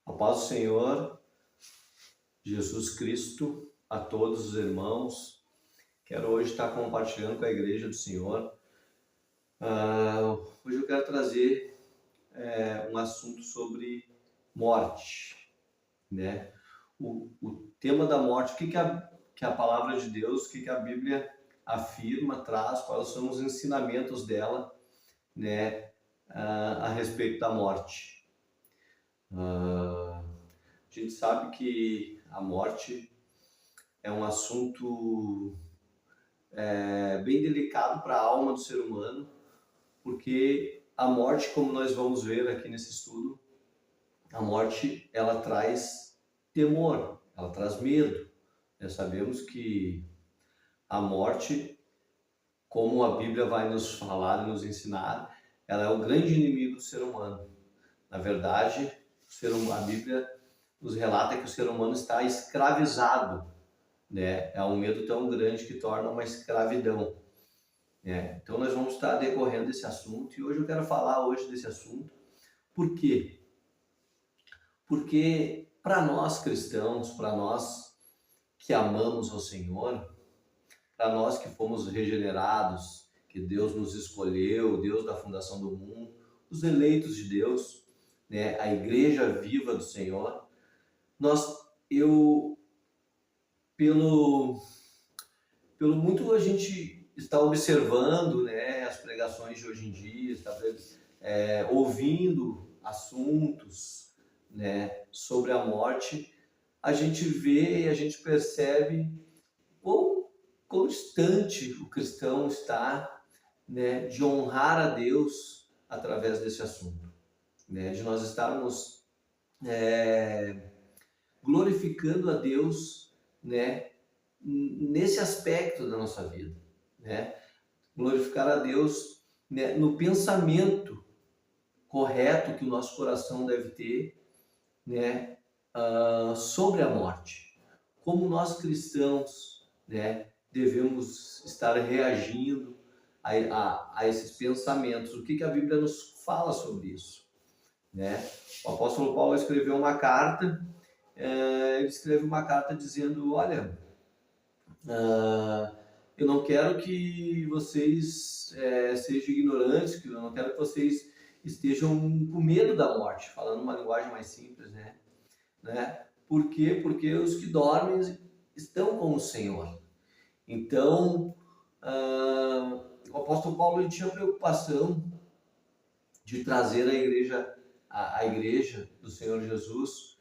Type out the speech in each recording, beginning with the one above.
A paz do Senhor, Jesus Cristo, a todos os irmãos. Quero hoje estar compartilhando com a Igreja do Senhor. Hoje eu quero trazer um assunto sobre morte, né? O tema da morte, o que a palavra de Deus, o que a Bíblia afirma, traz, quais são os ensinamentos dela, né, a respeito da morte. A gente sabe que a morte é um assunto bem delicado para a alma do ser humano, porque a morte, como nós vamos ver aqui nesse estudo, a morte ela traz temor, ela traz medo. Nós sabemos que a morte, como a Bíblia vai nos falar e nos ensinar, ela é o grande inimigo do ser humano. Na verdade, a Bíblia nos relata que o ser humano está escravizado, né? É um medo tão grande que torna uma escravidão. Então nós vamos estar decorrendo desse assunto e hoje eu quero falar desse assunto. Por quê? Porque para nós cristãos, para nós que amamos ao Senhor, para nós que fomos regenerados, que Deus nos escolheu, Deus da fundação do mundo, os eleitos de Deus, né? A igreja viva do Senhor, pelo muito a gente está observando, né, as pregações de hoje em dia, está ouvindo assuntos, né, sobre a morte, a gente vê e a gente percebe quão distante o cristão está, né, de honrar a Deus através desse assunto, né, de nós estarmos glorificando a Deus, né, nesse aspecto da nossa vida, né? Glorificar a Deus, né, no pensamento correto que o nosso coração deve ter, né, sobre a morte. Como nós cristãos, né, devemos estar reagindo a esses pensamentos. O que a Bíblia nos fala sobre isso, né? O apóstolo Paulo escreveu uma carta, ele escreve uma carta dizendo, olha, eu não quero que vocês sejam ignorantes, que eu não quero que vocês estejam com medo da morte, falando uma linguagem mais simples, né? Por quê? Porque os que dormem estão com o Senhor. Então, o apóstolo Paulo ele tinha preocupação de trazer à igreja do Senhor Jesus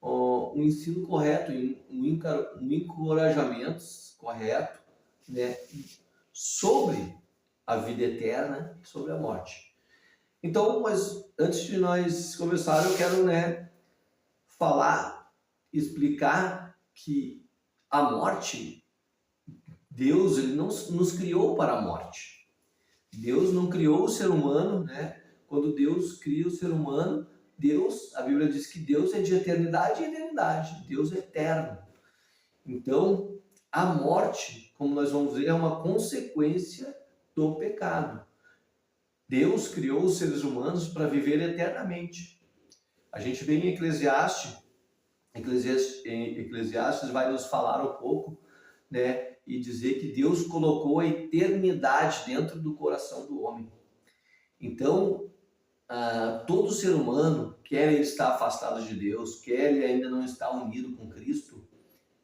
um ensino correto, um encorajamento correto, né, sobre a vida eterna e sobre a morte. Então, mas antes de nós começar, eu quero, né, explicar que a morte, Deus ele não nos criou para a morte. Deus não criou o ser humano, né? Quando Deus cria o ser humano, a Bíblia diz que Deus é de eternidade e eternidade, Deus é eterno. Então, a morte, como nós vamos ver, é uma consequência do pecado. Deus criou os seres humanos para viver eternamente. A gente vê em Eclesiastes vai nos falar um pouco, né, e dizer que Deus colocou a eternidade dentro do coração do homem. Então, todo ser humano, quer ele estar afastado de Deus, quer ele ainda não estar unido com Cristo,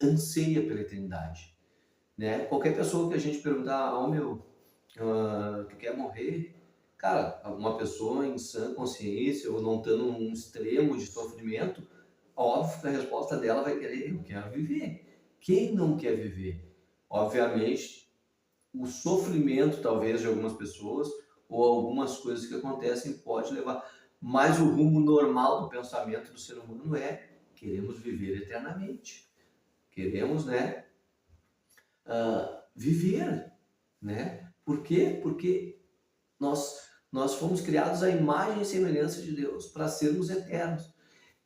anseia pela eternidade, né? Qualquer pessoa que a gente perguntar, tu quer morrer? Cara, uma pessoa em sã consciência ou não estando num extremo de sofrimento, óbvio que a resposta dela vai querer, eu quero viver. Quem não quer viver? Obviamente, o sofrimento talvez de algumas pessoas ou algumas coisas que acontecem pode levar, mas o rumo normal do pensamento do ser humano queremos viver eternamente, queremos, né, viver, né? Por quê? Porque nós fomos criados à imagem e semelhança de Deus para sermos eternos,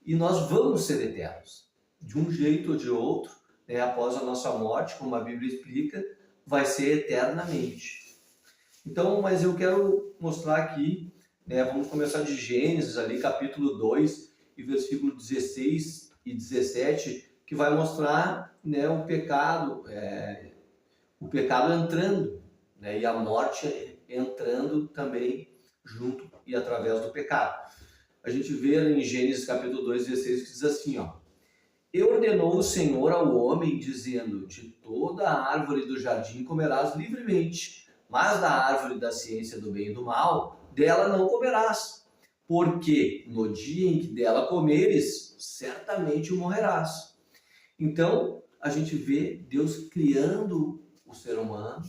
e nós vamos ser eternos, de um jeito ou de outro, né? Após a nossa morte, como a Bíblia explica, vai ser eternamente. Então, mas eu quero mostrar aqui, né, vamos começar de Gênesis ali, capítulo 2, e versículo 16 e 17, que vai mostrar, né, o pecado entrando, né, e a morte entrando também junto e através do pecado. A gente vê em Gênesis capítulo 2, 16, que diz assim, ó: E ordenou o Senhor ao homem, dizendo: De toda a árvore do jardim comerás livremente, mas da árvore da ciência do bem e do mal, dela não comerás, porque no dia em que dela comeres, certamente morrerás. Então, a gente vê Deus criando o ser humano,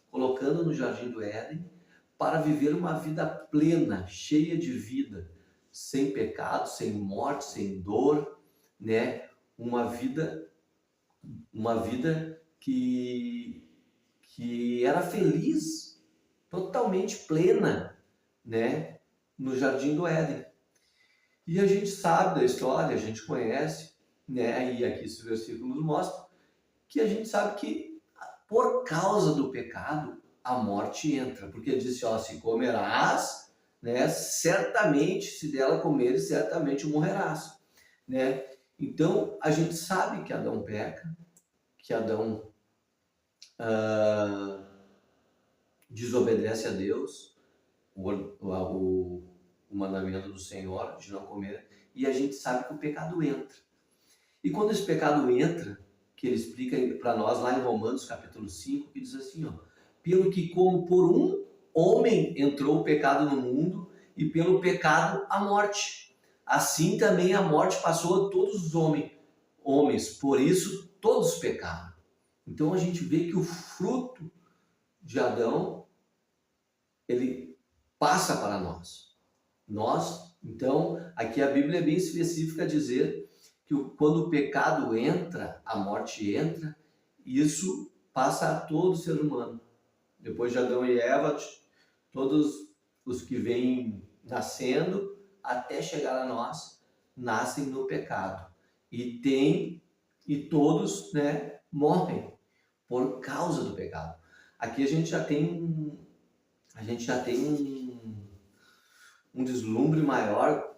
colocando no jardim do Éden, para viver uma vida plena, cheia de vida, sem pecado, sem morte, sem dor, né? Uma vida que era feliz, totalmente plena, né? No jardim do Éden. E a gente sabe da história, a gente conhece, né? E aqui esse versículo nos mostra que a gente sabe que por causa do pecado a morte entra, porque disse, ó, se comerás, né? Certamente, se dela comeres, certamente morrerás, né? Então a gente sabe que Adão peca, que Adão desobedece a Deus, o mandamento do Senhor de não comer, e a gente sabe que o pecado entra. E quando esse pecado entra, que ele explica para nós lá em Romanos capítulo 5, que diz assim, ó: Pelo que como por um homem entrou o pecado no mundo, e pelo pecado a morte. Assim também a morte passou a todos os homens, por isso todos pecaram. Então a gente vê que o fruto de Adão, ele passa para nós. Então, aqui a Bíblia é bem específica a dizer que quando o pecado entra, a morte entra, isso passa a todo ser humano. Depois de Adão e Eva, todos os que vêm nascendo, até chegar a nós, nascem no pecado. E todos, né, morrem por causa do pecado. Aqui a gente já tem um deslumbre maior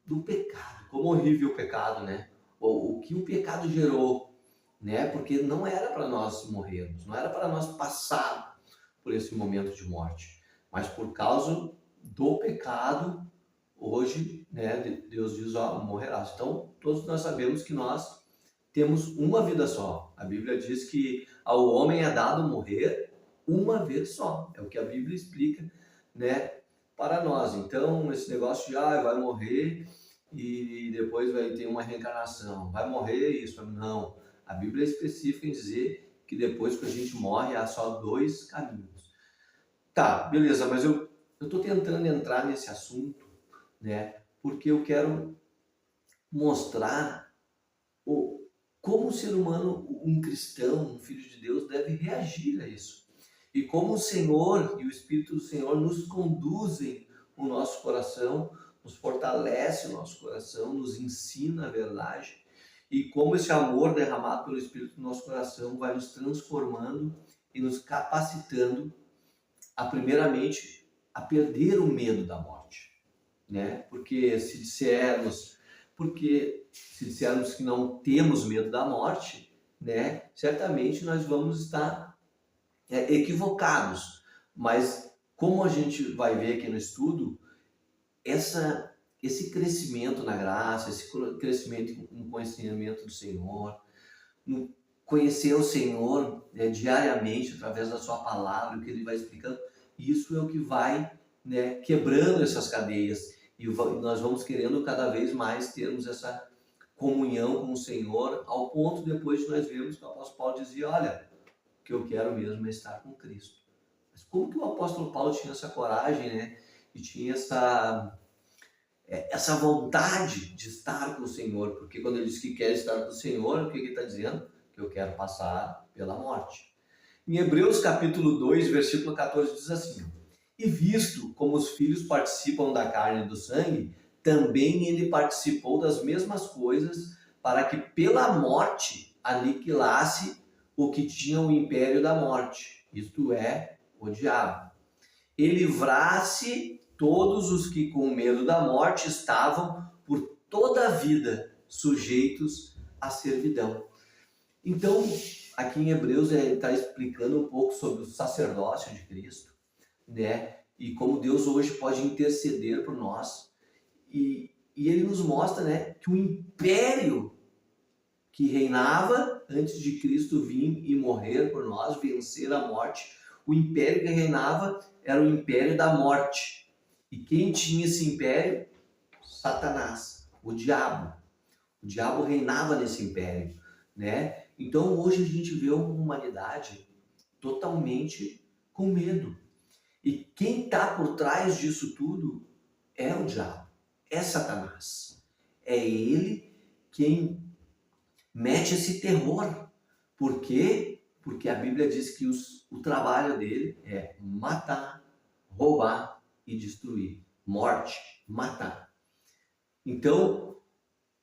do pecado, como horrível o pecado, né? O que o pecado gerou, né? Porque não era para nós morrermos, não era para nós passar por esse momento de morte, mas por causa do pecado, hoje, né? Deus diz, ó, morrerás. Então, todos nós sabemos que nós temos uma vida só. A Bíblia diz que ao homem é dado morrer uma vez só. É o que a Bíblia explica, né, para nós. Então, esse negócio de vai morrer e depois vai ter uma reencarnação, vai morrer isso, não. A Bíblia é específica em dizer que depois que a gente morre há só dois caminhos. Tá, beleza, mas eu estou tentando entrar nesse assunto, né, porque eu quero mostrar como o ser humano, um cristão, um filho de Deus, deve reagir a isso. E como o Senhor e o Espírito do Senhor nos conduzem o nosso coração, nos fortalece o nosso coração, nos ensina a verdade. E como esse amor derramado pelo Espírito no nosso coração vai nos transformando e nos capacitando primeiramente, a perder o medo da morte, né? Porque se dissermos que não temos medo da morte, né? Certamente nós vamos estar equivocados. Mas como a gente vai ver aqui no estudo, esse crescimento na graça, esse crescimento no conhecimento do Senhor, no conhecer o Senhor diariamente através da sua palavra, o que Ele vai explicando, isso é o que vai, né, quebrando essas cadeias, e nós vamos querendo cada vez mais termos essa comunhão com o Senhor, ao ponto depois de nós vermos que o apóstolo Paulo dizia, olha, o que eu quero mesmo é estar com Cristo. Mas como que o apóstolo Paulo tinha essa coragem, né, e tinha essa vontade de estar com o Senhor? Porque quando ele diz que quer estar com o Senhor, o que ele está dizendo? Que eu quero passar pela morte. Em Hebreus capítulo 2, versículo 14, diz assim, e visto como os filhos participam da carne e do sangue, também ele participou das mesmas coisas, para que pela morte aniquilasse o que tinha o império da morte, isto é, o diabo, e livrasse todos os que com medo da morte estavam por toda a vida sujeitos à servidão. Então, aqui em Hebreus ele está explicando um pouco sobre o sacerdócio de Cristo, né? E como Deus hoje pode interceder por nós. E ele nos mostra, né, que o império que reinava antes de Cristo vir e morrer por nós, vencer a morte, o império que reinava era o império da morte. E quem tinha esse império? Satanás, o diabo. O diabo reinava nesse império, né? Então hoje a gente vê uma humanidade totalmente com medo. E quem está por trás disso tudo é o diabo, é Satanás. É ele quem mete esse terror. Por quê? Porque a Bíblia diz que o trabalho dele é matar, roubar e destruir. Morte, matar. Então,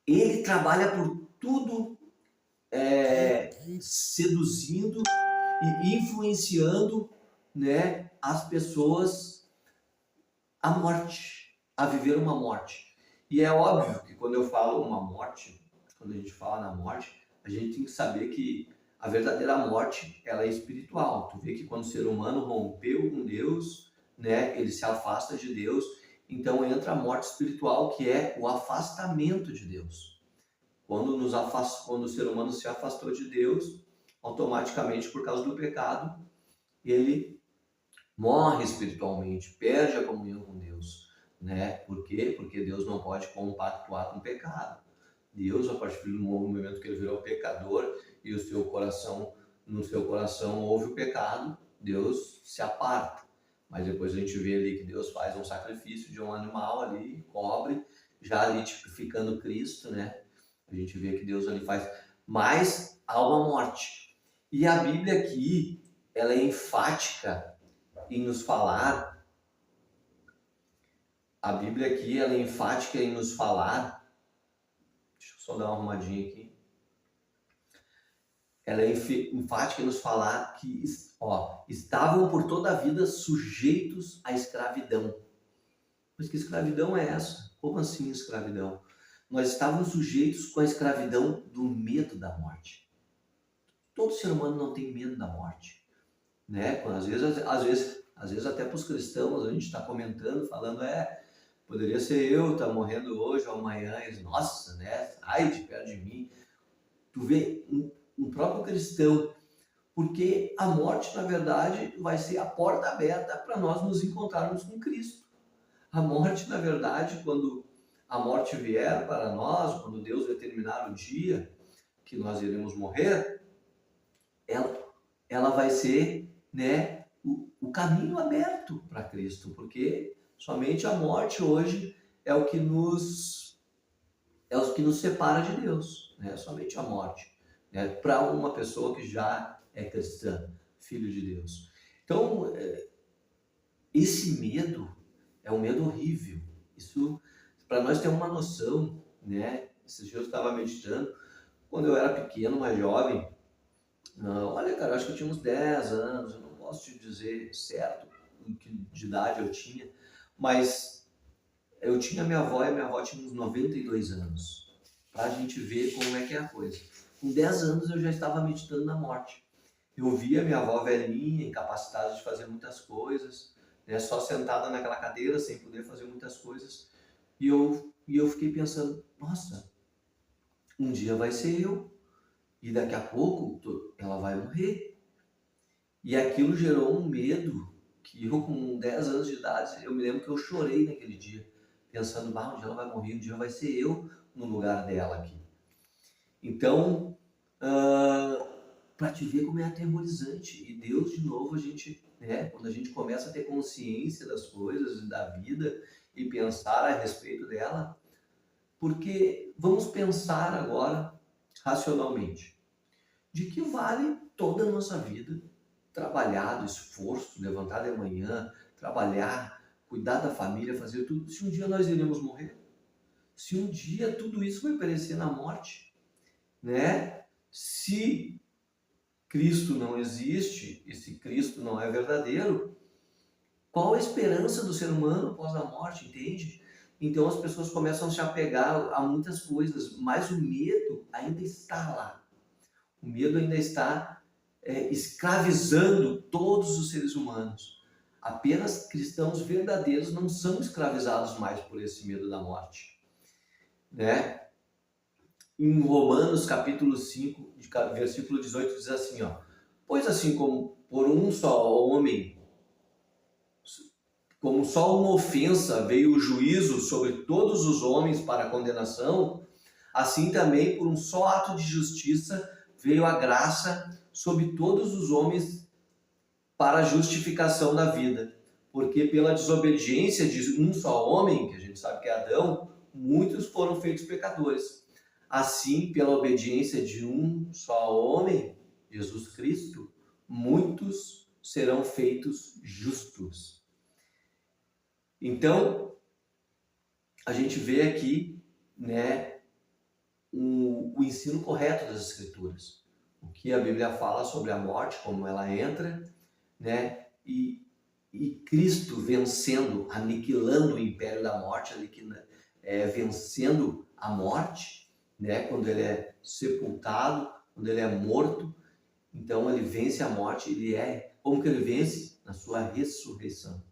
ele trabalha por tudo, seduzindo e influenciando, né, as pessoas à morte, a viver uma morte. E é óbvio que quando eu falo uma morte, quando a gente fala na morte, a gente tem que saber que a verdadeira morte, ela é espiritual. Tu vê que quando o ser humano rompeu com Deus, né, ele se afasta de Deus, então entra a morte espiritual, que é o afastamento de Deus. Quando o ser humano se afastou de Deus, automaticamente, por causa do pecado, ele morre espiritualmente, perde a comunhão com Deus, né? Por quê? Porque Deus não pode compactuar com o pecado. Deus, a partir do momento que ele virou pecador e no seu coração houve o pecado, Deus se aparta. Mas depois a gente vê ali que Deus faz um sacrifício de um animal ali, cobre, já ali tipificando Cristo, né? A gente vê que Deus ali faz, mas há uma morte. E a Bíblia aqui, ela é enfática em nos falar, deixa eu só dar uma arrumadinha aqui, ela é enfática em nos falar que, estavam por toda a vida sujeitos à escravidão. Mas que escravidão é essa? Como assim escravidão? Nós estávamos sujeitos com a escravidão do medo da morte. Todo ser humano não tem medo da morte, né? Às vezes até para os cristãos a gente está comentando, falando, poderia ser eu estar morrendo hoje ou amanhã, e, nossa, né? Ai de perto de mim. Tu vê um próprio cristão, porque a morte, na verdade, vai ser a porta aberta para nós nos encontrarmos com Cristo. A morte, na verdade, quando a morte vier para nós, quando Deus determinar o dia que nós iremos morrer, ela vai ser, né, o caminho aberto para Cristo, porque somente a morte hoje é o que nos separa de Deus, né? Somente a morte, né? Para uma pessoa que já é cristã, filho de Deus. Então, esse medo é um medo horrível. Isso, para nós ter uma noção, né? Esses dias eu estava meditando, quando eu era pequeno, mais jovem, olha, cara, acho que eu tinha uns 10 anos, eu não posso te dizer certo que de idade eu tinha, mas eu tinha minha avó e minha avó tinha uns 92 anos, para a gente ver como é que é a coisa. Com 10 anos eu já estava meditando na morte. Eu via minha avó velhinha, incapacitada de fazer muitas coisas, né, só sentada naquela cadeira, sem poder fazer muitas coisas, e eu fiquei pensando, nossa, um dia vai ser eu, e daqui a pouco ela vai morrer. E aquilo gerou um medo que eu, com 10 anos de idade, eu me lembro que eu chorei naquele dia, pensando, um dia ela vai morrer, um dia vai ser eu no lugar dela aqui. Então, para te ver como é aterrorizante. E Deus, de novo, quando a gente começa a ter consciência das coisas e da vida e pensar a respeito dela, porque vamos pensar agora racionalmente. De que vale toda a nossa vida, trabalhar, esforço, levantar de manhã, trabalhar, cuidar da família, fazer tudo, se um dia nós iremos morrer? Se um dia tudo isso vai perecer na morte, né? Se Cristo não existe, e se Cristo não é verdadeiro, qual a esperança do ser humano após a morte, entende? Então as pessoas começam a se apegar a muitas coisas, mas o medo ainda está lá. O medo ainda está escravizando todos os seres humanos. Apenas cristãos verdadeiros não são escravizados mais por esse medo da morte, né? Em Romanos capítulo 5, versículo 18, diz assim, ó: pois assim como por um só homem, como só uma ofensa veio o juízo sobre todos os homens para condenação, assim também por um só ato de justiça veio a graça sobre todos os homens para a justificação da vida. Porque pela desobediência de um só homem, que a gente sabe que é Adão, muitos foram feitos pecadores. Assim, pela obediência de um só homem, Jesus Cristo, muitos serão feitos justos. Então, a gente vê aqui, né, o ensino correto das Escrituras. O que a Bíblia fala sobre a morte, como ela entra, né, e Cristo vencendo, aniquilando o império da morte, vencendo a morte, né, quando ele é sepultado, quando ele é morto. Então ele vence a morte. Como que ele vence? Na sua ressurreição.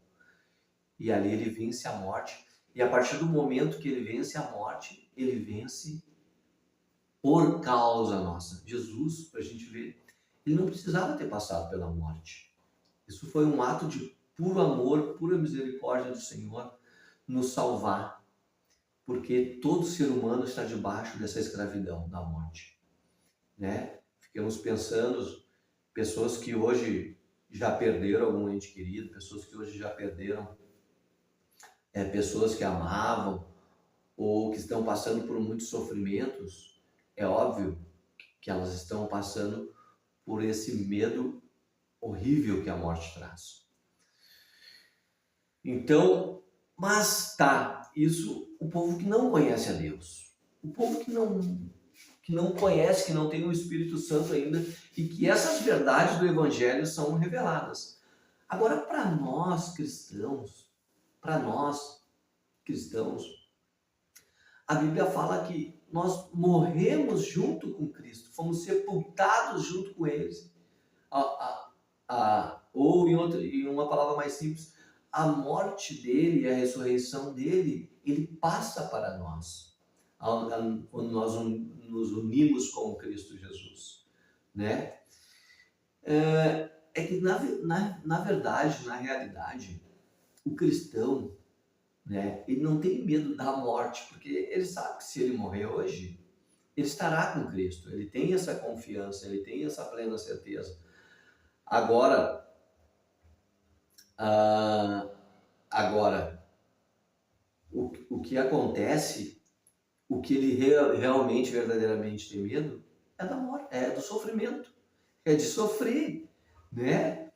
E ali ele vence a morte. E a partir do momento que ele vence a morte, ele vence por causa nossa. Jesus, para a gente ver, ele não precisava ter passado pela morte. Isso foi um ato de puro amor, pura misericórdia do Senhor nos salvar. Porque todo ser humano está debaixo dessa escravidão da morte, né? Ficamos pensando, pessoas que hoje já perderam algum ente querido, pessoas que hoje já perderam pessoas que amavam, ou que estão passando por muitos sofrimentos. É óbvio que elas estão passando por esse medo horrível que a morte traz. Então, mas tá, isso o povo que não conhece a Deus, o povo que não conhece, que não tem o Espírito Santo ainda, e que essas verdades do Evangelho são reveladas. Agora, para nós cristãos, a Bíblia fala que nós morremos junto com Cristo, fomos sepultados junto com eles. Ou em uma palavra mais simples, a morte dele e a ressurreição dele, ele passa para nós, quando nós nos unimos com Cristo Jesus, né? É que na verdade, na realidade, o cristão, né, ele não tem medo da morte, porque ele sabe que se ele morrer hoje, ele estará com Cristo. Ele tem essa confiança, ele tem essa plena certeza. Agora, o que acontece, o que ele realmente, verdadeiramente tem medo, é da morte, é do sofrimento, é de sofrer, né?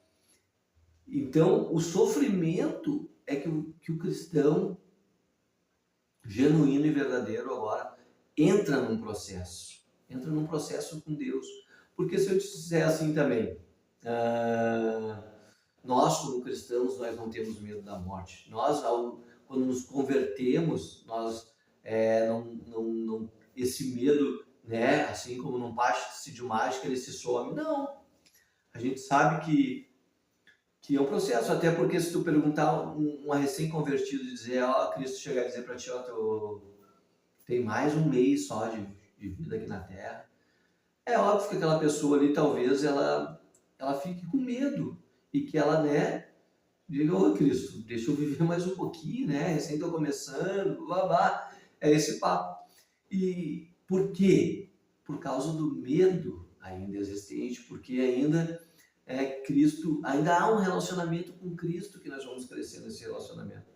Então, o sofrimento é que o cristão genuíno e verdadeiro agora entra num processo com Deus. Porque se eu te disser assim também, nós como cristãos, nós não temos medo da morte. Nós, quando nos convertemos, nós não esse medo, né, assim como num passe de mágica, ele se some. Não, a gente sabe que é um processo, até porque se tu perguntar um recém-convertido e dizer, Cristo chegar a dizer para ti, tu tem mais um mês só de vida aqui na Terra, é óbvio que aquela pessoa ali, talvez, ela fique com medo e que ela, né, diga, Cristo, deixa eu viver mais um pouquinho, né, recém estou começando, blá, blá, é esse papo. E por quê? Por causa do medo ainda existente, porque ainda Cristo, ainda há um relacionamento com Cristo que nós vamos crescer nesse relacionamento.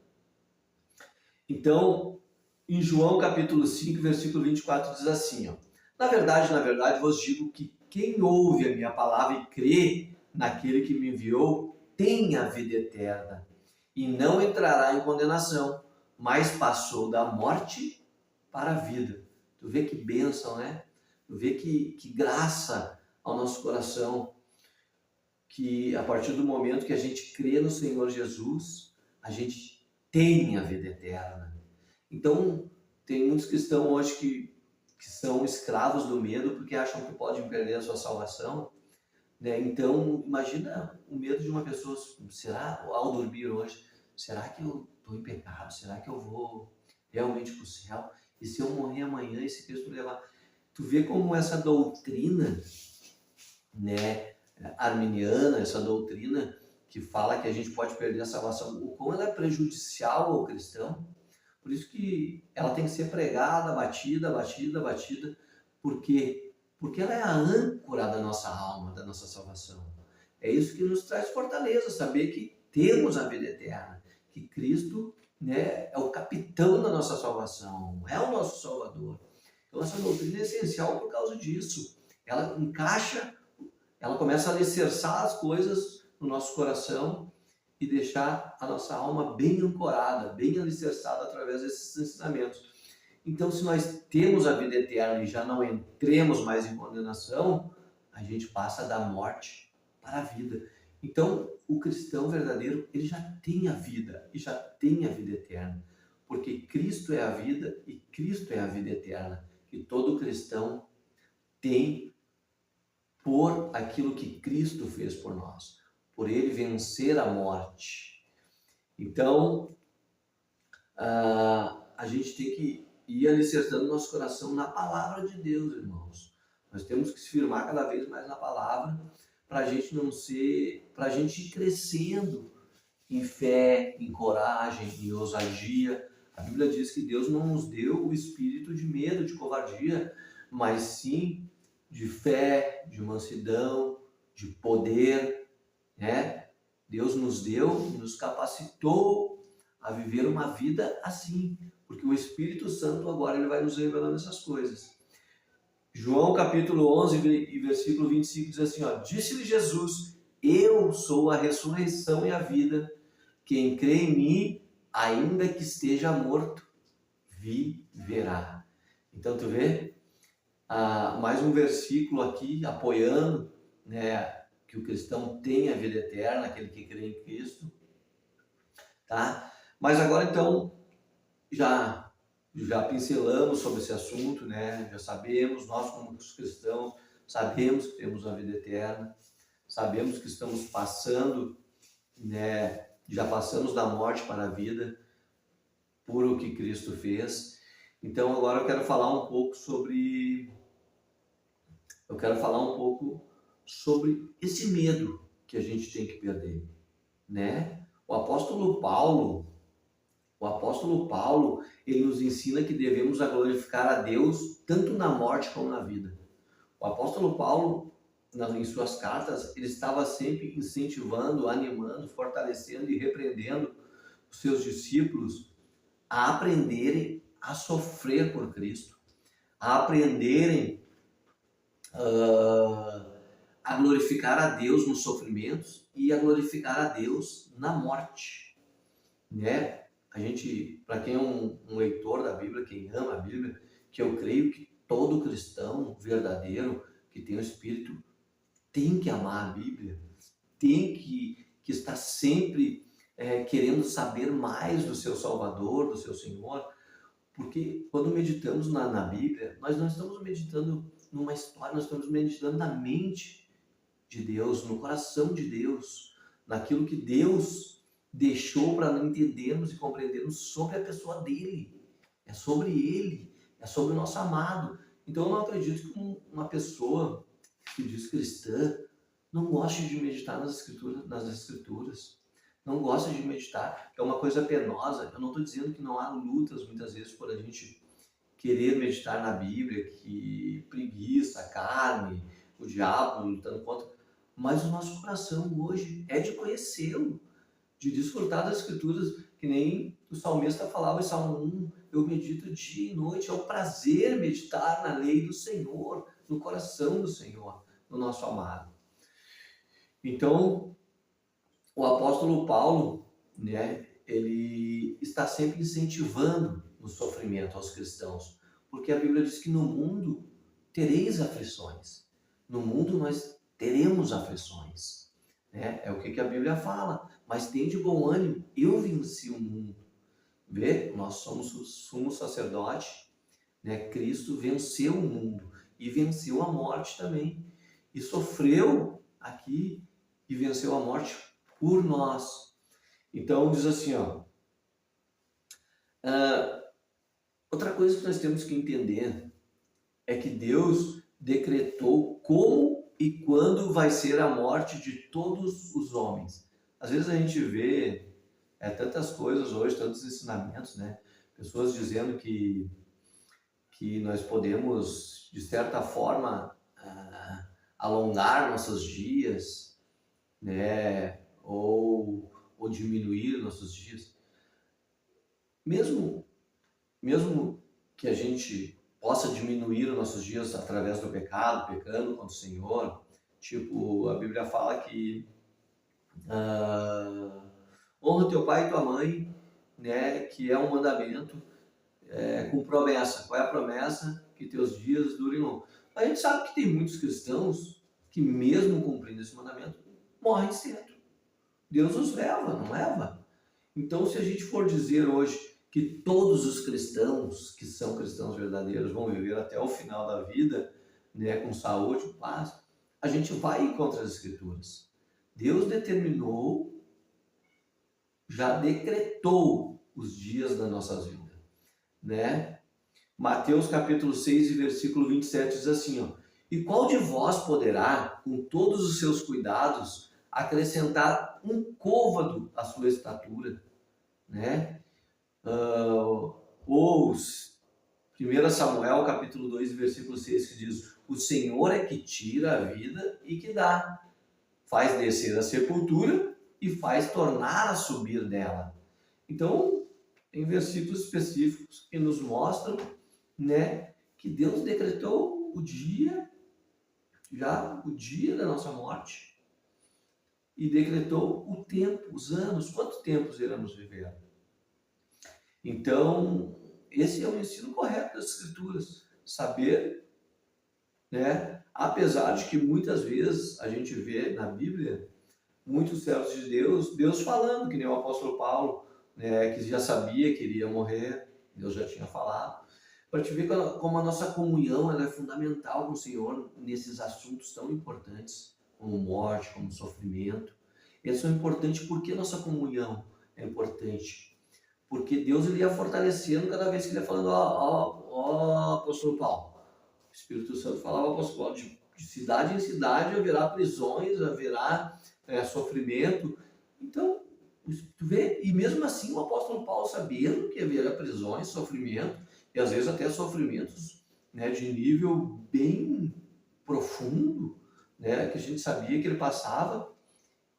Então, em João capítulo 5, versículo 24, diz assim, ó: na verdade, vos digo que quem ouve a minha palavra e crê naquele que me enviou, tem a vida eterna e não entrará em condenação, mas passou da morte para a vida. Tu vê que bênção, né? Tu vê que graça ao nosso coração, que a partir do momento que a gente crê no Senhor Jesus, a gente tem a vida eterna. Então, tem muitos cristãos hoje que são escravos do medo porque acham que podem perder a sua salvação, né? Então, imagina o medo de uma pessoa, será, ao dormir hoje, será que eu estou em pecado? Será que eu vou realmente para o céu? E se eu morrer amanhã, e se Cristo me levar? Tu vê como essa doutrina, né, arminiana, essa doutrina que fala que a gente pode perder a salvação, o quão ela é prejudicial ao cristão. Por isso que ela tem que ser pregada, batida, batida, batida. Por quê? Porque ela é a âncora da nossa alma, da nossa salvação. É isso que nos traz fortaleza, saber que temos a vida eterna, que Cristo, né, é o capitão da nossa salvação, é o nosso Salvador. Então essa doutrina é essencial por causa disso. Ela encaixa, ela começa a alicerçar as coisas no nosso coração e deixar a nossa alma bem ancorada, bem alicerçada através desses ensinamentos. Então, se nós temos a vida eterna e já não entremos mais em condenação, a gente passa da morte para a vida. Então, o cristão verdadeiro, ele já tem a vida e já tem a vida eterna, porque Cristo é a vida e Cristo é a vida eterna, que todo cristão tem por aquilo que Cristo fez por nós, por ele vencer a morte. Então, a gente tem que ir alicerçando nosso coração na palavra de Deus, irmãos. Nós temos que se firmar cada vez mais na palavra para a gente não ser, para a gente ir crescendo em fé, em coragem, em ousadia. A Bíblia diz que Deus não nos deu o espírito de medo, de covardia, mas sim de fé, de mansidão, de poder, né? Deus nos deu, nos capacitou a viver uma vida assim, porque o Espírito Santo agora ele vai nos revelando essas coisas. João capítulo 11 e versículo 25 diz assim, ó, disse-lhe Jesus, eu sou a ressurreição e a vida, quem crê em mim, ainda que esteja morto, viverá. Então tu vê, mais um versículo aqui apoiando, né, que o cristão tem a vida eterna, aquele que crê em Cristo, tá? Mas agora então já pincelamos sobre esse assunto, né? Já sabemos, nós como cristãos sabemos que temos a vida eterna, sabemos que estamos passando, né? Já passamos da morte para a vida por o que Cristo fez. Então agora eu quero falar um pouco sobre esse medo que a gente tem que perder, né? O apóstolo Paulo, ele nos ensina que devemos glorificar a Deus tanto na morte como na vida. O apóstolo Paulo, em suas cartas, ele estava sempre incentivando, animando, fortalecendo e repreendendo os seus discípulos a aprenderem a sofrer por Cristo, a aprenderem a glorificar a Deus nos sofrimentos e a glorificar a Deus na morte, né? A gente, para quem é um leitor da Bíblia, quem ama a Bíblia, que eu creio que todo cristão verdadeiro que tem o Espírito tem que amar a Bíblia, tem que estar sempre querendo saber mais do seu Salvador, do seu Senhor, porque quando meditamos na Bíblia, nós não estamos meditando numa história, nós estamos meditando na mente de Deus, no coração de Deus, naquilo que Deus deixou para entendermos e compreendermos sobre a pessoa dele. É sobre ele, é sobre o nosso amado. Então eu não acredito que uma pessoa que diz cristã não goste de meditar nas escrituras, não gosta de meditar, é uma coisa penosa. Eu não estou dizendo que não há lutas muitas vezes por a gente querer meditar na Bíblia, que preguiça, carne, o diabo lutando contra, mas o nosso coração hoje é de conhecê-lo, de desfrutar das escrituras, que nem o salmista falava em Salmo 1, eu medito dia e noite, é um prazer meditar na lei do Senhor, no coração do Senhor, no nosso amado. Então, o apóstolo Paulo, né, ele está sempre incentivando o sofrimento aos cristãos, porque a Bíblia diz que no mundo tereis aflições. No mundo nós teremos aflições, né? É o que a Bíblia fala. Mas tem de bom ânimo, eu venci o mundo. Vê, nós somos o sumo sacerdote, né? Cristo venceu o mundo e venceu a morte também. E sofreu aqui e venceu a morte por nós. Então diz assim, ó, outra coisa que nós temos que entender é que Deus decretou como e quando vai ser a morte de todos os homens. Às vezes a gente vê tantas coisas hoje, tantos ensinamentos, né? Pessoas dizendo que nós podemos, de certa forma, alongar nossos dias, né? Ou diminuir nossos dias. Mesmo que a gente possa diminuir os nossos dias através do pecado, pecando contra o Senhor, tipo, a Bíblia fala que honra teu pai e tua mãe, né? Que é um mandamento com promessa. Qual é a promessa? Que teus dias durem longo. A gente sabe que tem muitos cristãos que, mesmo cumprindo esse mandamento, morrem cedo. Deus os leva, não leva? Então, se a gente for dizer hoje que todos os cristãos que são cristãos verdadeiros vão viver até o final da vida, né, com saúde, paz, a gente vai contra as Escrituras. Deus determinou, já decretou os dias das nossas vidas, né? Mateus capítulo 6 e versículo 27 diz assim, ó, e qual de vós poderá, com todos os seus cuidados, acrescentar um côvado à sua estatura, né? Ou 1 Samuel capítulo 2 versículo 6 que diz, o Senhor é que tira a vida e que dá, faz descer a sepultura e faz tornar a subir dela. Então, tem versículos específicos que nos mostram, né, que Deus decretou o dia da nossa morte e decretou o tempo, os anos, quanto tempo iremos viver. Então, esse é o ensino correto das Escrituras, saber, né, apesar de que muitas vezes a gente vê na Bíblia muitos servos de Deus falando, que nem o apóstolo Paulo, né, que já sabia que iria morrer, Deus já tinha falado, para te ver como a nossa comunhão ela é fundamental com o Senhor nesses assuntos tão importantes, como morte, como sofrimento. Eles são importantes porque a nossa comunhão é importante. Porque Deus ele ia fortalecendo cada vez que ele ia falando, ó, apóstolo Paulo. O Espírito Santo falava ao apóstolo Paulo, de cidade em cidade haverá prisões, haverá sofrimento. Então, tu vê, e mesmo assim o apóstolo Paulo, sabendo que haverá prisões, sofrimento, e às vezes até sofrimentos, né, de nível bem profundo, né, que a gente sabia que ele passava,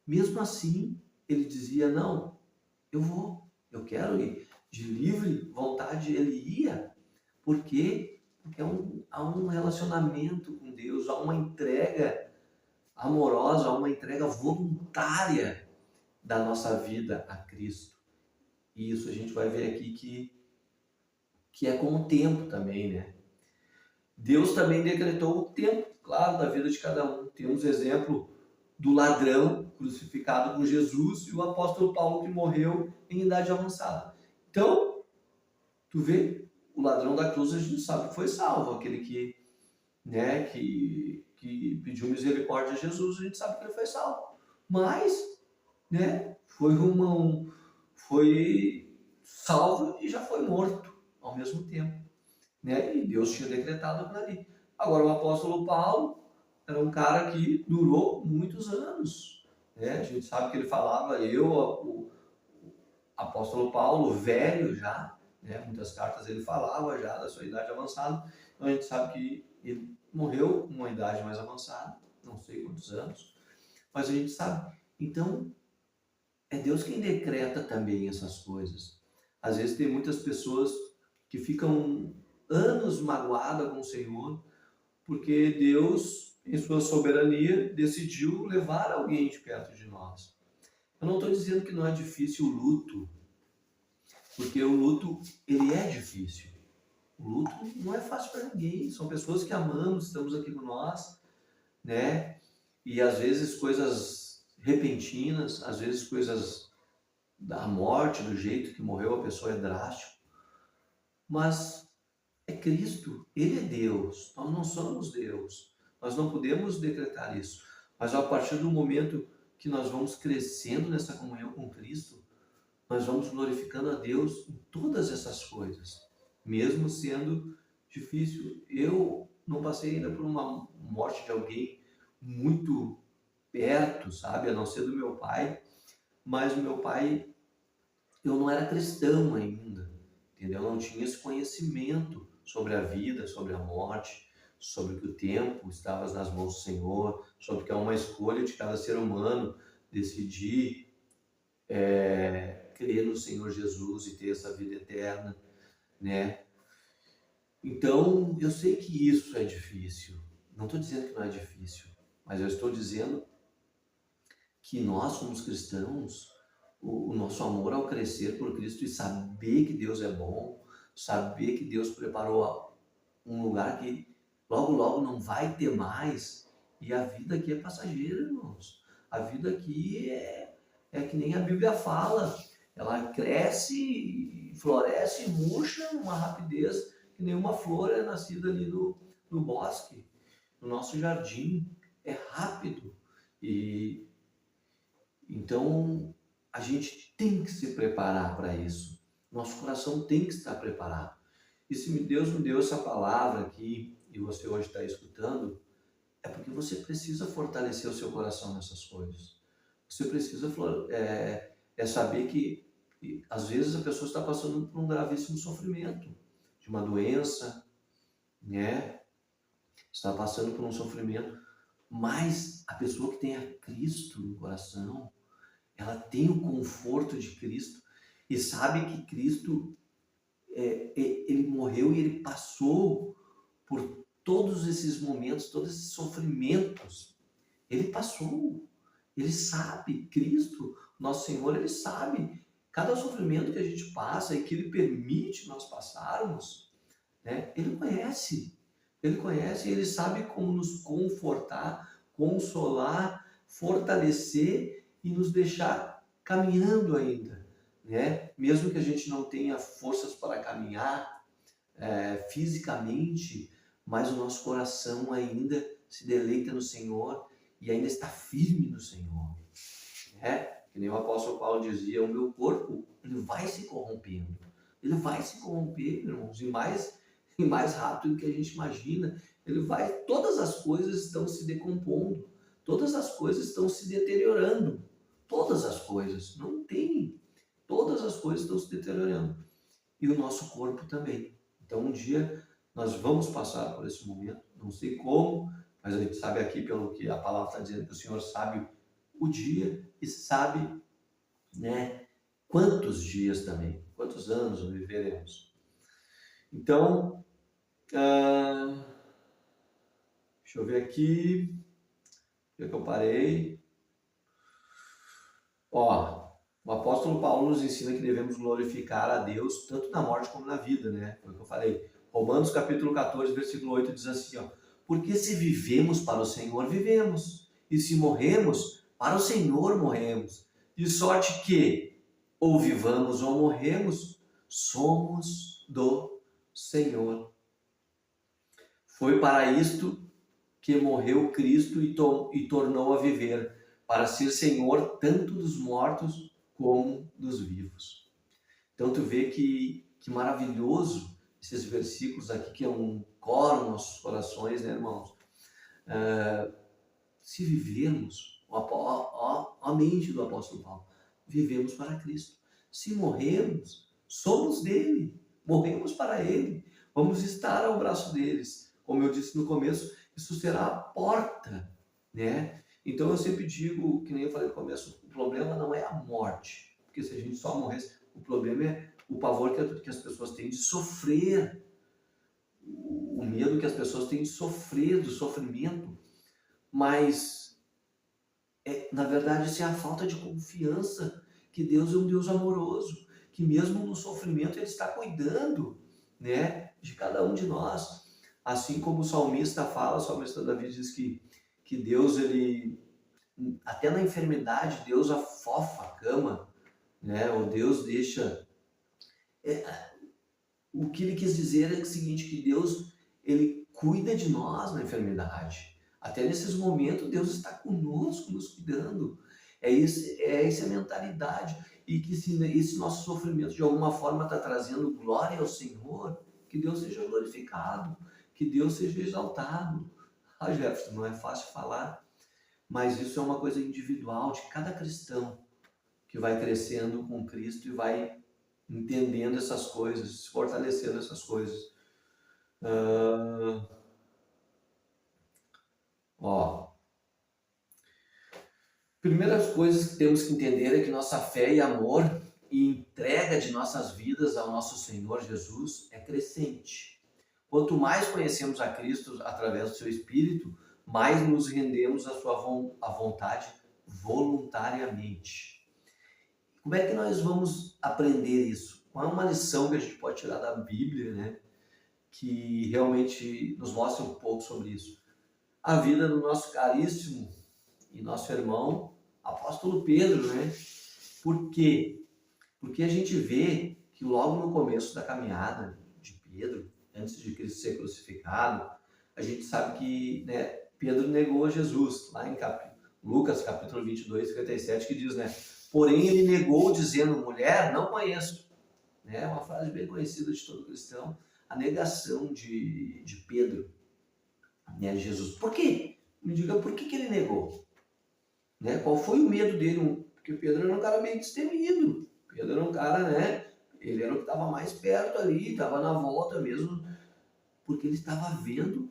mesmo assim ele dizia, não, eu quero ir. De livre vontade ele ia. Por quê? Porque há um relacionamento com Deus, há uma entrega amorosa, há uma entrega voluntária da nossa vida a Cristo. E isso a gente vai ver aqui que é com o tempo também, né? Deus também decretou o tempo, claro, da vida de cada um. Temos exemplo do ladrão crucificado com Jesus e o apóstolo Paulo que morreu em idade avançada. Então, tu vê, o ladrão da cruz a gente sabe que foi salvo, aquele que, né, que pediu misericórdia a Jesus, a gente sabe que ele foi salvo. Mas, né, foi salvo e já foi morto ao mesmo tempo, né? E Deus tinha decretado aquilo ali. Agora, o apóstolo Paulo era um cara que durou muitos anos, né? A gente sabe que ele falava, o apóstolo Paulo, velho já, né? Muitas cartas ele falava já da sua idade avançada, então a gente sabe que ele morreu com uma idade mais avançada, não sei quantos anos, mas a gente sabe. Então, é Deus quem decreta também essas coisas. Às vezes tem muitas pessoas que ficam anos magoadas com o Senhor, porque Deus, em sua soberania, decidiu levar alguém de perto de nós. Eu não estou dizendo que não é difícil o luto, porque o luto, ele é difícil. O luto não é fácil para ninguém, são pessoas que amamos, estamos aqui com nós, né? E às vezes coisas repentinas, às vezes coisas da morte, do jeito que morreu a pessoa é drástico, mas é Cristo, Ele é Deus, nós não somos Deus, nós não podemos decretar isso, mas a partir do momento que nós vamos crescendo nessa comunhão com Cristo, nós vamos glorificando a Deus em todas essas coisas, mesmo sendo difícil. Eu não passei ainda por uma morte de alguém muito perto, sabe, a não ser do meu pai, mas o meu pai, eu não era cristão ainda, entendeu? Eu não tinha esse conhecimento sobre a vida, sobre a morte, sobre que o tempo estava nas mãos do Senhor, sobre que é uma escolha de cada ser humano decidir crer no Senhor Jesus e ter essa vida eterna, né? Então, eu sei que isso é difícil. Não estou dizendo que não é difícil, mas eu estou dizendo que nós, como cristãos, o nosso amor ao crescer por Cristo e saber que Deus é bom, saber que Deus preparou um lugar que logo, logo não vai ter mais, e a vida aqui é passageira, irmãos. A vida aqui é que nem a Bíblia fala, ela cresce, floresce e murcha uma rapidez que nenhuma flor é nascida ali no bosque, no nosso jardim. É rápido. E então a gente tem que se preparar para isso. Nosso coração tem que estar preparado. E se Deus me deu essa palavra aqui e você hoje está escutando, é porque você precisa fortalecer o seu coração nessas coisas. Você precisa saber que às vezes a pessoa está passando por um gravíssimo sofrimento, de uma doença, né? Está passando por um sofrimento, mas a pessoa que tem a Cristo no coração, ela tem o conforto de Cristo e sabe que Cristo, ele morreu e ele passou por todos esses momentos, todos esses sofrimentos. Ele passou, ele sabe, Cristo, nosso Senhor, ele sabe cada sofrimento que a gente passa e que ele permite nós passarmos, né? Ele conhece e ele sabe como nos confortar, consolar, fortalecer e nos deixar caminhando ainda, né? Mesmo que a gente não tenha forças para caminhar fisicamente, mas o nosso coração ainda se deleita no Senhor e ainda está firme no Senhor, né? Que nem o apóstolo Paulo dizia, o meu corpo, ele vai se corrompendo, ele vai se corromper, irmãos, e mais rápido do que a gente imagina. Ele vai, todas as coisas estão se decompondo, todas as coisas estão se deteriorando, todas as coisas, não tem, todas as coisas estão se deteriorando, e o nosso corpo também. Então um dia nós vamos passar por esse momento, não sei como, mas a gente sabe aqui pelo que a palavra está dizendo, que o Senhor sabe o dia e sabe, né, quantos dias também, quantos anos viveremos. Então, deixa eu ver aqui, onde é que eu parei? O apóstolo Paulo nos ensina que devemos glorificar a Deus tanto na morte como na vida, né? Foi o que eu falei. Romanos capítulo 14, versículo 8 diz assim, porque se vivemos para o Senhor, vivemos, e se morremos, para o Senhor morremos. De sorte que, ou vivamos ou morremos, somos do Senhor. Foi para isto que morreu Cristo e tornou a viver, para ser Senhor tanto dos mortos como dos vivos. Então tu vê que maravilhoso esses versículos aqui, que é um coro nos nossos corações, né, irmãos? Se vivemos, a mente do apóstolo Paulo, vivemos para Cristo. Se morrermos, somos dele, morremos para ele, vamos estar ao braço deles. Como eu disse no começo, isso será a porta, né? Então eu sempre digo, que nem eu falei no começo, o problema não é a morte, porque se a gente só morresse, o problema é o pavor que as pessoas têm de sofrer, o medo que as pessoas têm de sofrer, do sofrimento, mas na verdade isso é a falta de confiança que Deus é um Deus amoroso, que mesmo no sofrimento Ele está cuidando, né, de cada um de nós. Assim como o salmista fala, o salmista Davi diz que Deus, ele, até na enfermidade, Deus afofa a cama, né? Ou Deus deixa... O que ele quis dizer é o seguinte, que Deus, ele cuida de nós na enfermidade. Até nesses momentos, Deus está conosco, nos cuidando. É essa a mentalidade. E que se esse nosso sofrimento, de alguma forma, está trazendo glória ao Senhor, que Deus seja glorificado, que Deus seja exaltado. Ah, Jefferson, não é fácil falar, mas isso é uma coisa individual de cada cristão que vai crescendo com Cristo e vai entendendo essas coisas, se fortalecendo essas coisas. Ah, ó, primeiras coisas que temos que entender é que nossa fé e amor e entrega de nossas vidas ao nosso Senhor Jesus é crescente. Quanto mais conhecemos a Cristo através do seu Espírito, mais nos rendemos à sua à vontade voluntariamente. Como é que nós vamos aprender isso? Qual é uma lição que a gente pode tirar da Bíblia, né? Que realmente nos mostra um pouco sobre isso. A vida do nosso caríssimo e nosso irmão apóstolo Pedro, né? Por quê? Porque a gente vê que logo no começo da caminhada de Pedro, antes de Cristo ser crucificado, a gente sabe que, né, Pedro negou a Jesus, lá em Lucas capítulo 22, 57, que diz, né? Porém ele negou dizendo, mulher, não conheço. Né? Uma frase bem conhecida de todo cristão, a negação de Pedro, né, de Jesus. Por quê? Me diga por que ele negou. Né? Qual foi o medo dele? Porque Pedro era um cara meio destemido. Pedro era um cara, né? Ele era o que estava mais perto ali, estava na volta mesmo, porque ele estava vendo o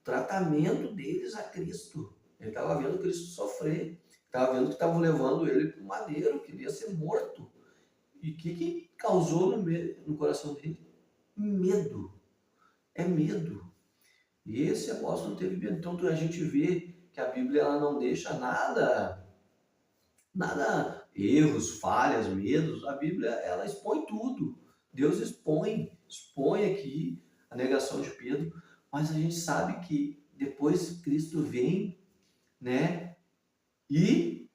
tratamento deles a Cristo. Ele estava vendo Cristo sofrer. Estava vendo que estavam levando ele para o madeiro, que ele ia ser morto. E o que causou no coração dele? Medo. É medo. E esse apóstolo teve medo. Então a gente vê que a Bíblia ela não deixa nada, erros, falhas, medos. A Bíblia ela expõe tudo. Deus expõe aqui a negação de Pedro, mas a gente sabe que depois Cristo vem, né, e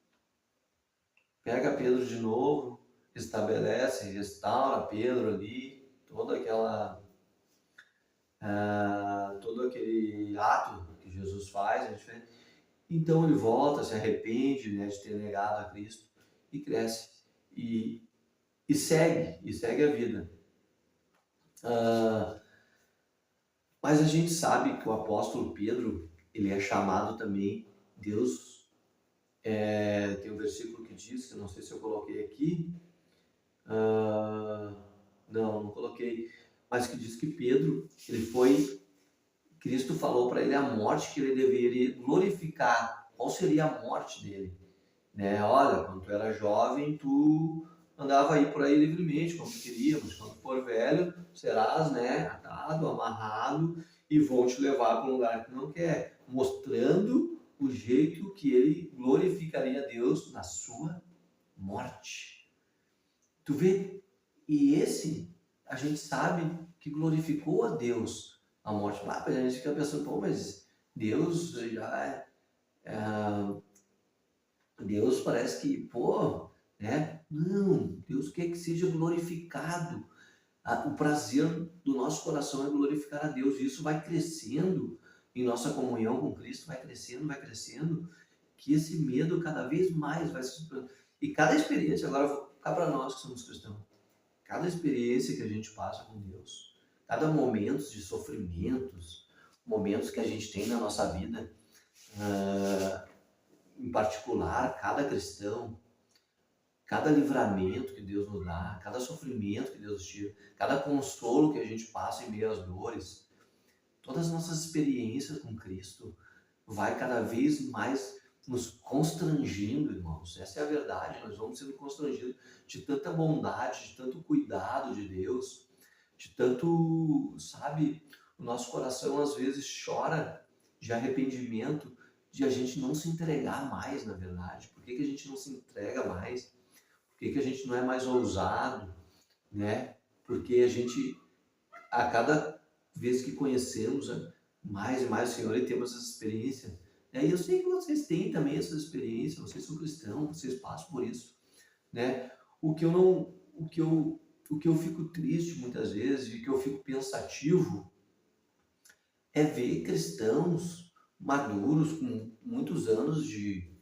pega Pedro de novo, estabelece, restaura Pedro ali, todo aquele ato que Jesus faz, então ele volta, se arrepende, né, de ter negado a Cristo e cresce e segue a vida. Mas a gente sabe que o apóstolo Pedro, ele é chamado também, Deus, tem um versículo que diz, que eu não sei se eu coloquei aqui, não coloquei, mas que diz que Pedro, Cristo falou para ele a morte que ele deveria glorificar. Qual seria a morte dele? Né? Olha, quando tu era jovem, tu andava aí por aí livremente, como tu queria, mas quando tu for velho, serás, né, atado, amarrado e vão te levar para um lugar que não quer, mostrando o jeito que ele glorificaria a Deus na sua morte. Tu vê? E esse, a gente sabe que glorificou a Deus a morte. A gente fica pensando, pô, mas Deus já Deus parece que, pô, né? Não, Deus quer que seja glorificado. O prazer do nosso coração é glorificar a Deus. E isso vai crescendo em nossa comunhão com Cristo, vai crescendo, que esse medo cada vez mais vai se... E cada experiência, agora vou ficar para nós que somos cristãos, cada experiência que a gente passa com Deus, cada momento de sofrimentos, momentos que a gente tem na nossa vida, em particular, cada cristão, cada livramento que Deus nos dá, cada sofrimento que Deus nos tira, cada consolo que a gente passa em meio às dores, todas as nossas experiências com Cristo vai cada vez mais nos constrangindo, irmãos. Essa é a verdade, nós vamos sendo constrangidos de tanta bondade, de tanto cuidado de Deus, de tanto, sabe, o nosso coração às vezes chora de arrependimento, de a gente não se entregar mais, na verdade. Por que a gente não se entrega mais? Por que a gente não é mais ousado, né? Porque a gente, a cada vez que conhecemos mais e mais o Senhor e temos essa experiência, e eu sei que vocês têm também essa experiência, vocês são cristãos, vocês passam por isso, né? O que eu não, o que eu fico triste muitas vezes e que eu fico pensativo é ver cristãos maduros com muitos anos de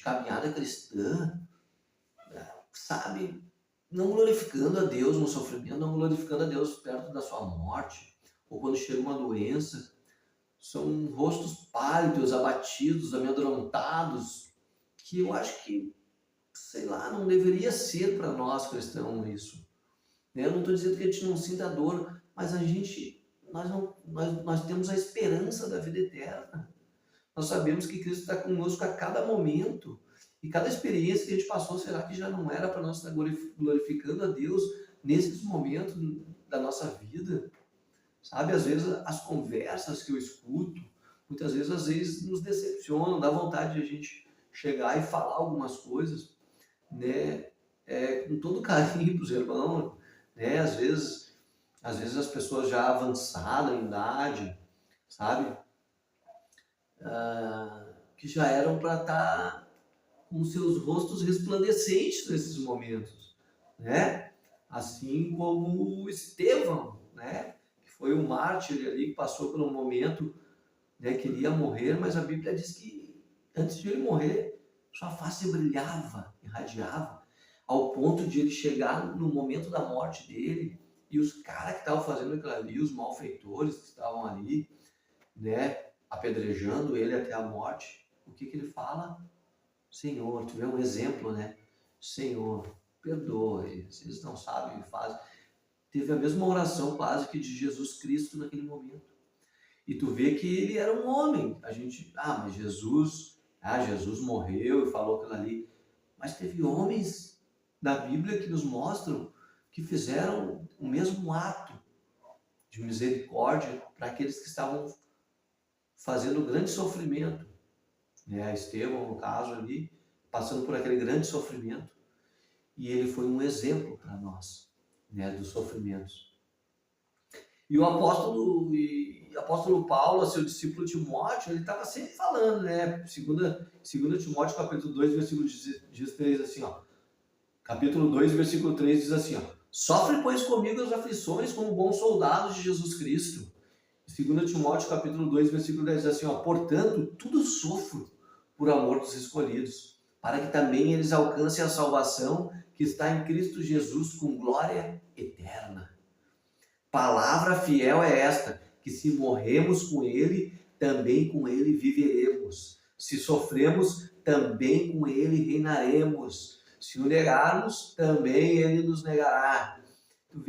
caminhada cristã, sabe, não glorificando a Deus no sofrimento, não glorificando a Deus perto da sua morte, ou quando chega uma doença, são rostos pálidos, abatidos, amedrontados, que eu acho que, sei lá, não deveria ser para nós cristãos isso. Né? Eu não estou dizendo que a gente não sinta dor, mas nós temos a esperança da vida eterna. Nós sabemos que Cristo está conosco a cada momento. E cada experiência que a gente passou, será que já não era para nós estar glorificando a Deus nesses momentos da nossa vida? Sabe, às vezes as conversas que eu escuto, muitas vezes, às vezes nos decepcionam, dá vontade de a gente chegar e falar algumas coisas, né, com todo carinho para os irmãos, né, às vezes as pessoas já avançadas em idade, sabe, que já eram para estar com seus rostos resplandecentes nesses momentos, né, assim como Estevão, né, que foi um mártir ali que passou por um momento, né, que ele ia morrer, mas a Bíblia diz que antes de ele morrer, sua face brilhava, irradiava, ao ponto de ele chegar no momento da morte dele e os caras que estavam fazendo aquilo ali, os malfeitores que estavam ali, né, apedrejando ele até a morte, o que ele fala? Senhor, tu vê um exemplo, né? Senhor, perdoe, eles não sabem o que fazem. Teve a mesma oração quase que de Jesus Cristo naquele momento. E tu vê que ele era um homem. A gente, mas Jesus morreu e falou aquilo ali. Mas teve homens da Bíblia que nos mostram que fizeram o mesmo ato de misericórdia para aqueles que estavam fazendo grande sofrimento. Né? Estevão, no caso ali, passando por aquele grande sofrimento. E ele foi um exemplo para nós, né, dos sofrimentos. E o apóstolo Paulo, seu discípulo Timóteo, ele estava sempre falando, né? Segunda Timóteo, capítulo 2, versículo 3, assim, ó. Capítulo 2, versículo 3 diz assim, ó. Sofre, pois, comigo as aflições como bons soldados de Jesus Cristo. 2 Timóteo, capítulo 2, versículo 10 diz assim, ó. Portanto, tudo sofro por amor dos escolhidos, para que também eles alcancem a salvação que está em Cristo Jesus com glória eterna. Palavra fiel é esta, que se morremos com ele, também com ele viveremos. Se sofremos, também com ele reinaremos. Se o negarmos, também ele nos negará. Tu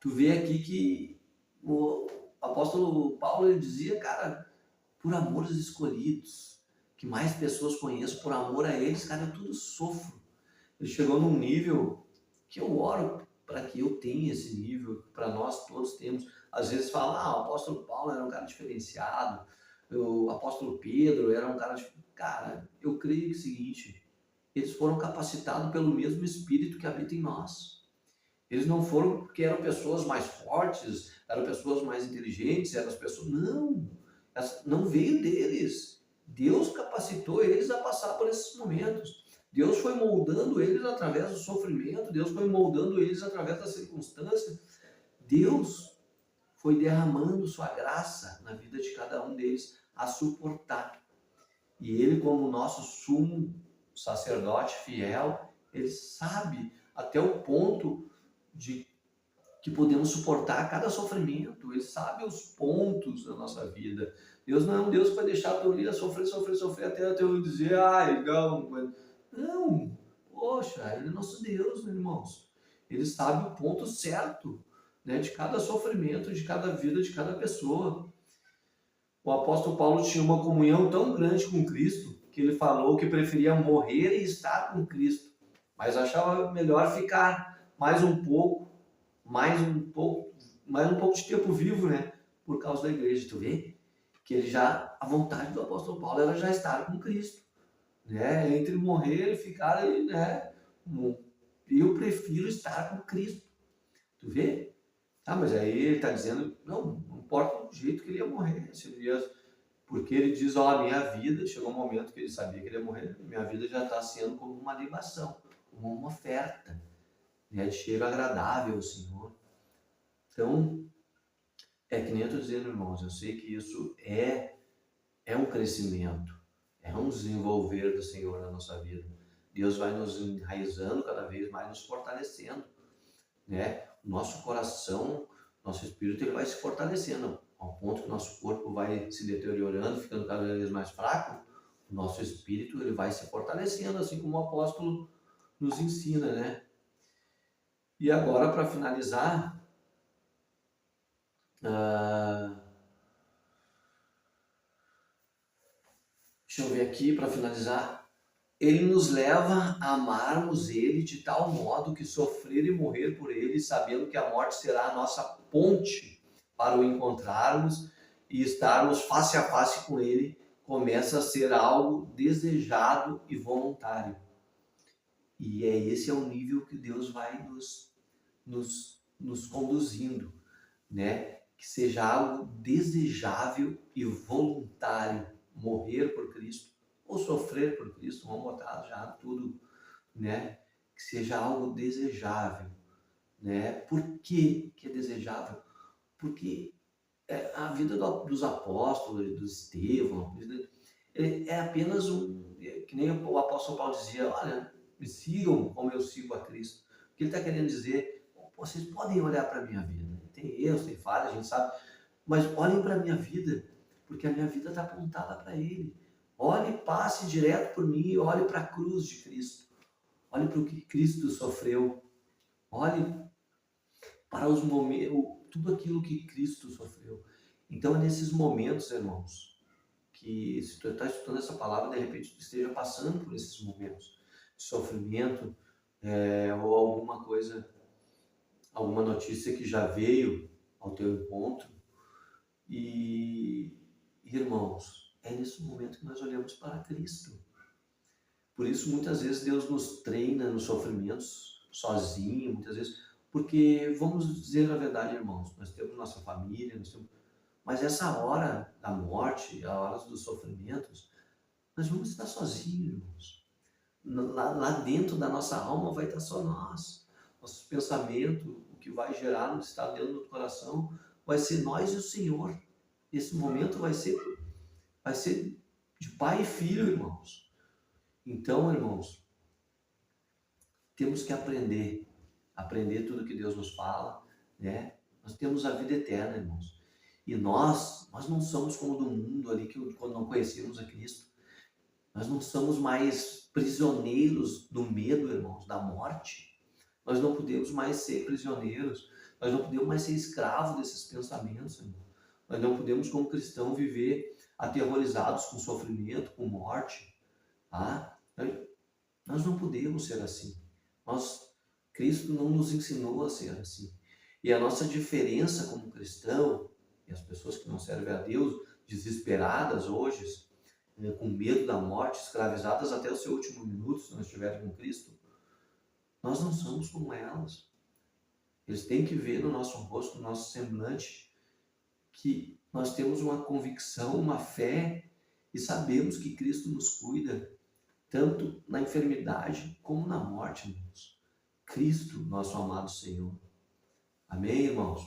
vê aqui que o apóstolo Paulo ele dizia, cara, por amor dos escolhidos, que mais pessoas conheço, por amor a eles, cara, eu tudo sofro. Ele chegou num nível que eu oro para que eu tenha esse nível, para nós todos temos. Às vezes fala, o apóstolo Paulo era um cara diferenciado, o apóstolo Pedro era um cara... Cara, eu creio que é o seguinte, eles foram capacitados pelo mesmo Espírito que habita em nós. Eles não foram porque eram pessoas mais fortes, eram pessoas mais inteligentes, eram as pessoas... Não veio deles. Deus capacitou eles a passar por esses momentos. Deus foi moldando eles através do sofrimento, Deus foi moldando eles através da circunstância. Deus foi derramando sua graça na vida de cada um deles a suportar. E ele, como nosso sumo sacerdote fiel, ele sabe até o ponto de que podemos suportar cada sofrimento. Ele sabe os pontos da nossa vida. Deus não é um Deus que vai deixar a tua vida sofrer até eu dizer, legal. Não, poxa, ele é nosso Deus, meus irmãos. Ele sabe o ponto certo, né, de cada sofrimento, de cada vida, de cada pessoa. O apóstolo Paulo tinha uma comunhão tão grande com Cristo que ele falou que preferia morrer e estar com Cristo, mas achava melhor ficar mais um pouco de tempo vivo, né, por causa da igreja. Tu vê que a vontade do apóstolo Paulo era já estar com Cristo, né, entre morrer e ficar aí, né, eu prefiro estar com Cristo. Tu vê? Mas aí ele está dizendo, não importa o jeito que ele ia morrer, se ele ia Porque ele diz, ó, a minha vida, chegou um momento que ele sabia que ele ia morrer, minha vida já está sendo como uma libação, como uma oferta, né, de cheiro agradável ao Senhor. Então, é que nem eu estou dizendo, irmãos, eu sei que isso é um crescimento, é um desenvolver do Senhor na nossa vida. Deus vai nos enraizando cada vez mais, nos fortalecendo, né? O nosso coração, nosso espírito, ele vai se fortalecendo, ao ponto que o nosso corpo vai se deteriorando, ficando cada vez mais fraco. O nosso espírito, ele vai se fortalecendo, assim como o apóstolo nos ensina, né? E agora, para finalizar, deixa eu ver aqui, para finalizar, ele nos leva a amarmos ele de tal modo que sofrer e morrer por ele, sabendo que a morte será a nossa ponte para o encontrarmos e estarmos face a face com ele, começa a ser algo desejado e voluntário. E esse é o nível que Deus vai nos conduzindo, né? Que seja algo desejável e voluntário, morrer por Cristo ou sofrer por Cristo, vamos botar já tudo, né? Que seja algo desejável, né? Por que é desejável? Porque a vida dos apóstolos, do Estevão, é apenas que nem o apóstolo Paulo dizia, olha, me sigam como eu sigo a Cristo. O que ele está querendo dizer? Vocês podem olhar para a minha vida, tem erros, tem falhas, a gente sabe, mas olhem para a minha vida, porque a minha vida está apontada para Ele. Olhe, passe direto por mim e olhe para a cruz de Cristo. Olhe para o que Cristo sofreu. Olhe para os momentos, tudo aquilo que Cristo sofreu. Então é nesses momentos, irmãos, que se tu está estudando essa palavra, de repente tu esteja passando por esses momentos de sofrimento, ou alguma coisa, alguma notícia que já veio ao teu encontro. E, irmãos, é nesse momento que nós olhamos para Cristo. Por isso, muitas vezes, Deus nos treina nos sofrimentos sozinho, muitas vezes, porque, vamos dizer a verdade, irmãos, nós temos nossa família, mas essa hora da morte, a hora dos sofrimentos, nós vamos estar sozinhos, irmãos. Lá dentro da nossa alma vai estar só nós. Nossos pensamentos, o que vai gerar no estado dentro do coração, vai ser nós e o Senhor. Esse momento vai ser de pai e filho, irmãos. Então, irmãos, temos que aprender tudo que Deus nos fala, né? Nós temos a vida eterna, irmãos. E nós não somos como do mundo ali, que quando não conhecemos a Cristo. Nós não somos mais prisioneiros do medo, irmãos, da morte. Nós não podemos mais ser prisioneiros. Nós não podemos mais ser escravos desses pensamentos, irmão. Nós não podemos, como cristão, viver aterrorizados com sofrimento, com morte. Tá? Nós não podemos ser assim. Cristo não nos ensinou a ser assim. E a nossa diferença como cristão, e as pessoas que não servem a Deus, desesperadas hoje, com medo da morte, escravizadas até o seu último minuto, se não estiverem com Cristo, nós não somos como elas. Eles têm que ver no nosso rosto, no nosso semblante, que nós temos uma convicção, uma fé, e sabemos que Cristo nos cuida, tanto na enfermidade como na morte, irmãos. Cristo, nosso amado Senhor. Amém, irmãos?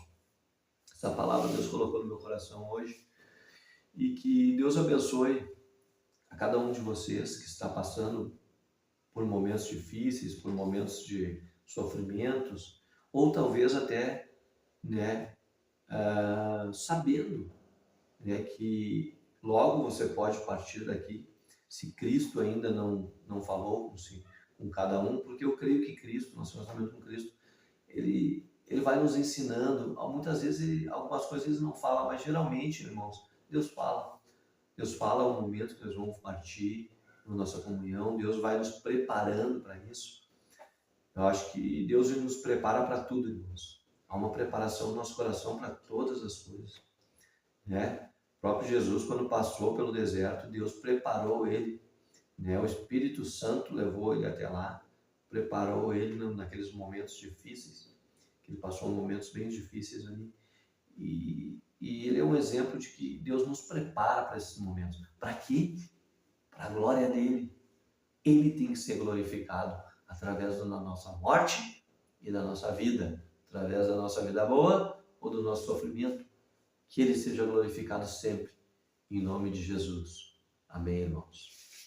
Essa palavra Deus colocou no meu coração hoje, e que Deus abençoe a cada um de vocês que está passando por momentos difíceis, por momentos de sofrimentos, ou talvez até, né, sabendo, né, que logo você pode partir daqui, se Cristo ainda não falou com cada um, porque eu creio que Cristo, nosso relacionamento com Cristo, ele vai nos ensinando. Muitas vezes algumas coisas ele não fala, mas geralmente, irmãos, Deus fala. Deus fala ao momento que nós vamos partir na nossa comunhão. Deus vai nos preparando para isso. Eu acho que Deus nos prepara para tudo, irmãos. Há uma preparação no nosso coração para todas as coisas, né? O próprio Jesus, quando passou pelo deserto, Deus preparou ele, né? O Espírito Santo levou ele até lá, preparou ele naqueles momentos difíceis, que ele passou momentos bem difíceis ali. E ele é um exemplo de que Deus nos prepara para esses momentos. Para quê? Para a glória dele. Ele tem que ser glorificado através da nossa morte e da nossa vida, através da nossa vida boa ou do nosso sofrimento. Que ele seja glorificado sempre, em nome de Jesus. Amém, irmãos.